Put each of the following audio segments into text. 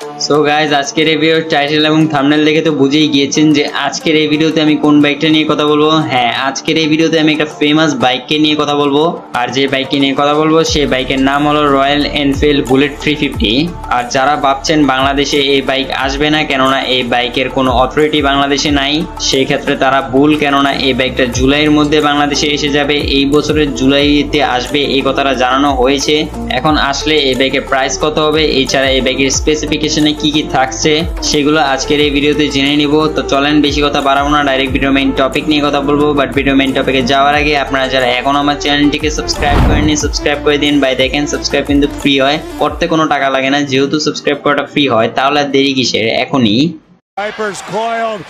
So guys আজকের এই ভিডিওর টাইটেল এবং থাম্বনেল দেখে তো বুঝেই গিয়েছেন যে আজকের এই ভিডিওতে আমি কোন বাইকটা নিয়ে কথা বলবো। হ্যাঁ, আজকের এই ভিডিওতে আমি একটা ফেমাস বাইককে নিয়ে কথা বলবো। আর যে বাইককে নিয়ে কথা বলবো সেই বাইকের নাম হলো রয়্যাল এনফিল্ড বুলেট 350। আর যারা ভাবছেন বাংলাদেশে এই বাইক আসবে না, কেননা এই বাইকের কোনো অথরিটি বাংলাদেশে নাই, সেই ক্ষেত্রে তারা ভুল। কেননা এই বাইকটা জুলাইয়ের মধ্যে বাংলাদেশে এসে যাবে, এই বছরের জুলাইতে আসবে এই কথাটা জানানো হয়েছে। এখন আসলে এই বাইকের প্রাইস কত হবে, এছাড়া এই বাইকের স্পেসিফিকেশনে কি কি থাকছে সেগুলো আজকের এই ভিডিওতে জেনে নিব। তো চলেন বেশি কথা বাড়াবো না, ডাইরেক্ট ভিডিও মেইন টপিক নিয়ে কথা বলবো। বাট ভিডিও মেইন টপিকে যাওয়ার আগে আপনারা যারা এখন আমার চ্যানেলটিকে সাবস্ক্রাইব করেননি, সাবস্ক্রাইব করে দিন। ভাই দেখেন, সাবস্ক্রাইব কিন্তু ফ্রি হয়, করতে কোনো টাকা লাগে না। যেহেতু সাবস্ক্রাইব করাটা ফ্রি হয় তাহলে আর দেরি কিসের, এখনই। Vipers coiled.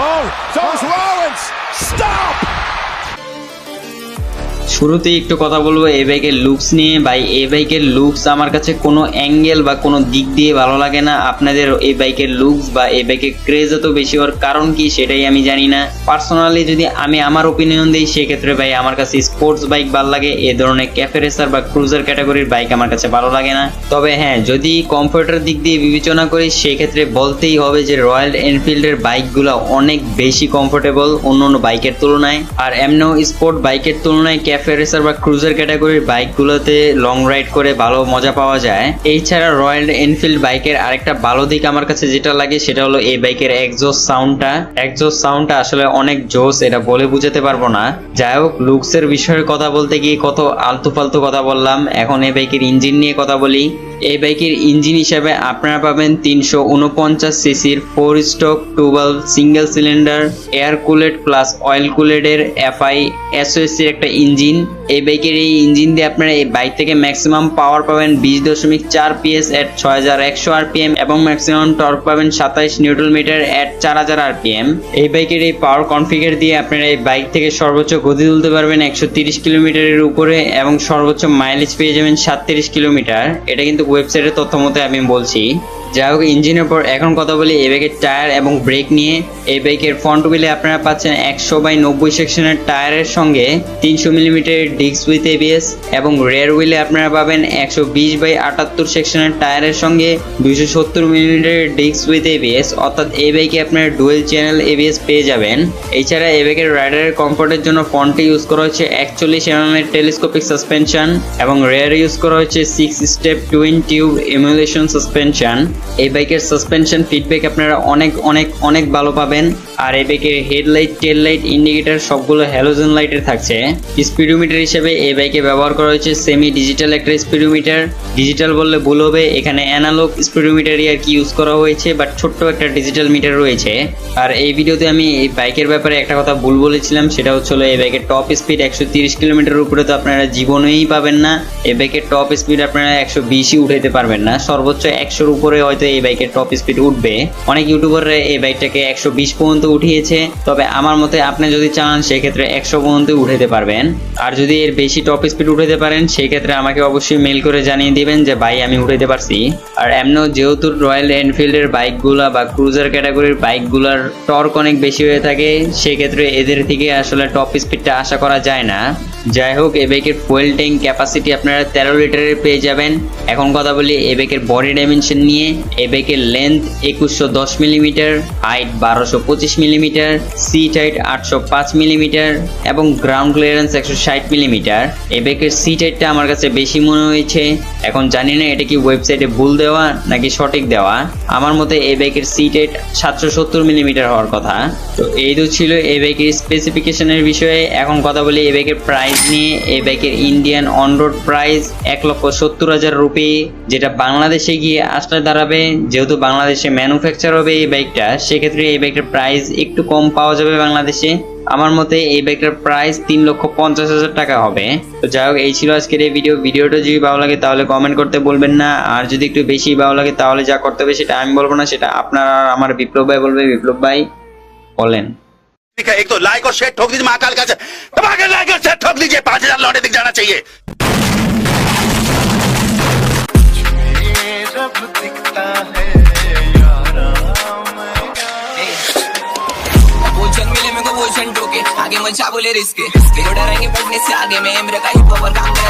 Oh, Thomas Rollins, stop! শুরুতেই একটু কথা বলবো এই বাইকের লুকস নিয়ে। ভাই এই বাইকের লুকস আমার কাছে কোনো অ্যাঙ্গেল বা কোনো দিক দিয়ে ভালো লাগে না। আপনাদের এই বাইকের লুকস বা এই বাইকের ক্রেজ এত বেশি হওয়ার কারণ কি সেটাই আমি জানি না। পার্সোনালি যদি আমি আমার ওপিনিয়ন দিই, সেক্ষেত্রে ভাই আমার কাছে স্পোর্টস বাইক ভালো লাগে, এই ধরনের ক্যাফে রেসার বা ক্রুজার ক্যাটাগরির বাইক আমার কাছে ভালো লাগে না। তবে হ্যাঁ, যদি কমফোর্টের দিক দিয়ে বিবেচনা করি সেক্ষেত্রে বলতেই হবে যে রয়্যাল এনফিল্ডের বাইকগুলো অনেক বেশি কমফোর্টেবল অন্য অন্য বাইকের তুলনায়। আর এমনিও স্পোর্ট বাইকের তুলনায় ক্যাফে রেসার বা ক্রুজার ক্যাটাগরির বাইকগুলোতে লং রাইড করে ভালো মজা পাওয়া যায়। এছাড়া রয়্যাল এনফিল্ড বাইকের আরেকটা ভালো দিক আমার কাছে যেটা লাগে সেটা হলো এই বাইকের এক্সজস্ট সাউন্ডটা আসলে অনেক জোস, এটা বলে বুঝাতে পারবো না। যাই হোক, লুকসের বিষয়ের কথা বলতে গিয়ে কত আলতু ফালতু কথা বললাম, এখন এই বাইকের ইঞ্জিন নিয়ে কথা বলি। এই বাইকের ইঞ্জিন হিসাবে আপনারা পাবেন 349 সিসির 4 stroke 2 valve single cylinder air cooled plus oil কুলেটের এফআই এসওএসসি একটা ইঞ্জিন। এই বাইকের এই ইঞ্জিন দিয়ে আপনারা এই বাইক থেকে ম্যাক্সিমাম পাওয়ার পাবেন 20.4 PS এট 6100 আরপিএম এবং ম্যাক্সিমাম টর্ক পাবেন 27 নিউটন মিটার এট 4000 আরপিএম। এই বাইকের এই পাওয়ার কনফিগার দিয়ে আপনারা এই বাইক থেকে সর্বোচ্চ গতি তুলতে পারবেন 130 কিলোমিটারের উপরে এবং সর্বোচ্চ মাইলেজ পেয়ে যাবেন 37 কিলোমিটার। এটা কিন্তু ওয়েবসাইটের তথ্য মতে আমি বলছি। যাই হোক, ইঞ্জিনের পর এখন কথা বলি এই বাইকের টায়ার এবং ব্রেক নিয়ে। এই বাইকের ফ্রন্ট হুইলে আপনারা পাচ্ছেন 100/90 সেকশনের টায়ারের সঙ্গে 300 মিলিমিটারের ডিস্ক উইথ এবিএস এবং রেয়ার হুইলে আপনারা পাবেন 120/78 সেকশনের টায়ারের সঙ্গে 270 মিলিমিটারের ডিস্ক উইথ এবিএস। অর্থাৎ এই বাইকে আপনারা ডুয়েল চ্যানেল এবিএস পেয়ে যাবেন। এছাড়া এই বাইকের রাইডারের কমফোর্টের জন্য ফ্রন্টে ইউজ করা হচ্ছে 41 mm এর টেলিস্কোপিক সাসপেনশন এবং রেয়ার ইউজ করা হচ্ছে 6 step twin tube emulation suspension. এই বাইকের সাসপেনশন ফিডব্যাক আপনারা অনেক অনেক অনেক ভালো পাবেন। আর এই বাইকের হেডলাইট, টেল লাইট, ইন্ডিকেটর সবগুলো হ্যালোজেন লাইটের থাকছে। স্পিডোমিটার হিসেবে এই বাইকে ব্যবহার করা হয়েছে সেমি ডিজিটাল একটা স্পিডোমিটার। ডিজিটাল বললে ভুল হবে, এখানে অ্যানালগ স্পিডোমিটারই আর কি ইউজ করা হয়েছে, বাট ছোট্ট একটা ডিজিটাল মিটার রয়েছে। আর এই ভিডিওতে আমি এই বাইকের ব্যাপারে একটা কথা ভুল বলেছিলাম, সেটা হচ্ছিল এই বাইকের টপ স্পিড 130 কিলোমিটার উপরে তো আপনারা জীবনেই পাবেন না। এই বাইকের টপ স্পিড আপনারা 120ই উঠাইতে পারবেন না, সর্বোচ্চ 100-র উপরে হয়তো এই বাইকের টপ স্পিড উঠবে। অনেক ইউটিউবাররা এই বাইকটাকে 120 পর্যন্ত উঠিয়েছে, তবে আমার মতে আপনি যদি চান সেক্ষেত্রে 100 পর্যন্ত উঠাতে পারবেন। আর যদি এর বেশি টপ স্পিড উঠাতে পারেন সেই ক্ষেত্রে আমাকে অবশ্যই মেল করে জানিয়ে দিবেন যে ভাই আমি উঠাতে পারছি। আর এমনও যেহেতু রয়্যাল এনফিল্ডের বাইকগুলা বা ক্রুজার ক্যাটাগরির বাইকগুলার টর্ক অনেক বেশি হয়ে থাকে, সেক্ষেত্রে এদের থেকে আসলে টপ স্পিডটা আশা করা যায় না। যাই হোক, এই বাইকের ফুয়েল ট্যাঙ্ক ক্যাপাসিটি আপনারা 13 লিটারের পেয়ে যাবেন। এখন কথা বলি এই বাইকের বডি ডাইমেনশন নিয়ে। এই বাইকের length 2110 millimetre, height 1225 millimetre, seat height 805 millimetre এবং গ্রাউন্ড ক্লিয়ারেন্স 160 মিলিমিটার। এই বাইকের সিট হাইটটা আমার কাছে বেশি মনে হয়েছে। এখন জানি না এটা কি ওয়েবসাইটে ভুল দেওয়া নাকি সঠিক দেওয়া। আমার মতে এই বাইকের সিট হাইট 770 মিলিমিটার হওয়ার কথা। তো এই তো ছিল এই বাইকের স্পেসিফিকেশনের বিষয়ে। এখন কথা বলি এই বাইকের প্রাইস নিয়ে। এই বাইকের Indian on road price 1,70,000 rupee, যেটা বাংলাদেশে গিয়ে আসলে দাঁড়াবে, যেহেতু বাংলাদেশে ম্যানুফ্যাকচার হবে এই বাইকটা, সেক্ষেত্রে এই বাইকের প্রাইস একটু কম পাওয়া যাবে বাংলাদেশে। আমার মতে এই বাইকটার প্রাইস 3,50,000 টাকা হবে। তো যাই হোক, এই ছিল আজকের এই ভিডিওটা যদি ভালো লাগে তাহলে কমেন্ট করতে বলবেন না। আর যদি একটু বেশি ভালো লাগে তাহলে যা করতে হবে সেটা আমি বলবো না, সেটা আপনারা আমার বিপ্লব ভাই বলবে। বিপ্লব ভাই বলেন। एक तो लाइक और शेयर ठोक दीजिए, महाकाल का धमाके लाइक और शेयर ठोक दीजिए, 5000 लौटे दिख जाना चाहिए। जब दिखता है यारा वो जंग मिले मेरे को वो झंडों के आगे मचा बोले रिस्क डरेंगे बढ़ने से आगे में मेरा का ही पावर काम